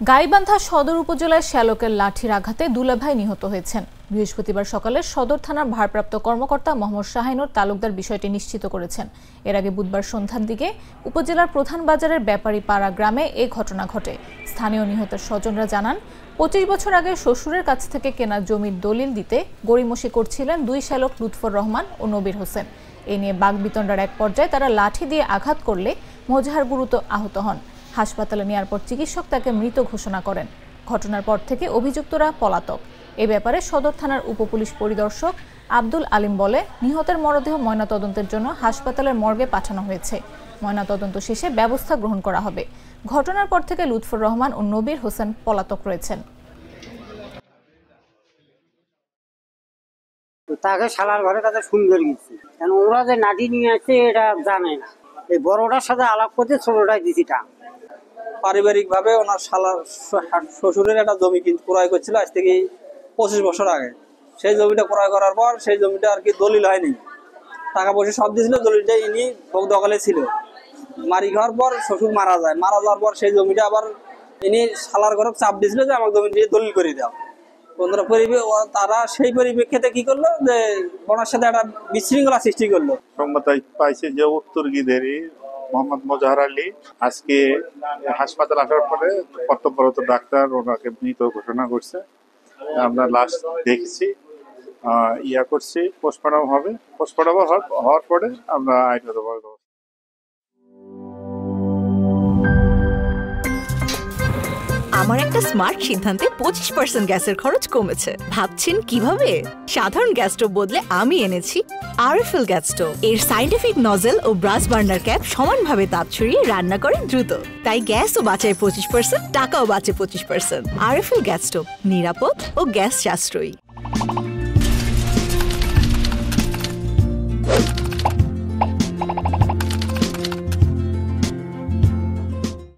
গাইবান্ধা সদর উপজেলায় শ্যালকের লাঠির আঘাতে দুলাভাই নিহত হয়েছেন। বৃহস্পতিবার সকালে সদর থানার ভারপ্রাপ্ত কর্মকর্তা মোহাম্মদ শাহিনুর তালুকদার বিষয়টি নিশ্চিত করেছেন। এর আগে বুধবার সন্ধ্যার দিকে উপজেলার প্রধান বাজারের ব্যাপারীপাড়া গ্রামে এই ঘটনা ঘটে। স্থানীয় নিহতের স্বজনরা জানান, ২৫ বছর আগে শ্বশুরের কাছ থেকে কেনা জমির দলিল দিতে গড়িমসি করছিলেন দুই শ্যালক লুৎফর রহমান ও নবীর হোসেন। এ নিয়ে বাগবিতণ্ডার এক পর্যায়ে তারা লাঠি দিয়ে আঘাত করলে মোজাহার গুরুতর আহত হন। হাসপাতালে নেওয়ার পর চিকিৎসক তাকে মৃত ঘোষণা করেন। ঘটনার পর থেকে অভিযুক্তরা পলাতক। এ ব্যাপারে সদর থানার উপপুলিশ পরিদর্শক আব্দুল আলিম বলে, নিহতের মরদেহ ময়নাতদন্তের জন্য হাসপাতালের মর্গে পাঠানো হয়েছে। ময়নাতদন্ত শেষে ব্যবস্থা গ্রহণ করা হবে। ঘটনার পর থেকে লুৎফর রহমান ও নবীর হোসেন পলাতক রয়েছেন। তাকে শালার ঘরে তাদের সুন্দর গেছে, কারণ ওরা যে নাটি নিয়ে আসছে এটা জানে না। এই বড়টার সাথে আলাপ করতে ছোটটাই দিছিটা। পারিবারিক ভাবে ওনার শালার শ্বশুরের একটা জমি কিন্তু ক্রয় করছিল আজ থেকে 25 বছর আগে। সেই জমিটা ক্রয় করার পর সেই জমিটা আর কি দলিল হয়নি, টাকা পয়সা সব দিয়েছিল, দলিলটা ইনি ভোগ দখলে ছিল। মারি খাওয়ার পর শ্বশুর মারা যায়। মারা যাওয়ার পর সেই জমিটা আবার ইনি শালার ঘরে চাপ দিয়েছিল যে আমার জমি দিয়ে দলিল করে দাও। তারা সেই পরিপ্রেক্ষিতে কি করলো যে ওনার সাথে একটা বিশৃঙ্খলা সৃষ্টি করলো। সংবাদ পাইছে যে উত্তরগিদেরই মোহাম্মদ মোজাহার আলী আজকে হাসপাতাল আসার পরে কর্তব্যরত ডাক্তার ওনাকে মৃত ঘোষণা করছে। আমরা লাশ দেখেছি, করছি, পোস্টমর্টম হবে। পোস্টমর্টম হওয়ার পরে আমরা আইনগতভাবে আমার একটা স্মার্ট সিদ্ধান্তে 25% গ্যাসের খরচ কমেছে। ভাবছেন কিভাবে? সাধারণ গ্যাস স্টোভ বদলে আমি এনেছি আরএফএল গ্যাস স্টোভ। এর সাইন্টিফিক নজল ও ব্রাস বার্নার ক্যাপ সমানভাবে তাপ ছড়িয়ে রান্না করে দ্রুত। তাই গ্যাসও বাঁচায় 25%, টাকাও বাঁচে 25%। আরএফএল গ্যাস স্টোভ নিরাপদ ও গ্যাস সাশ্রয়ী।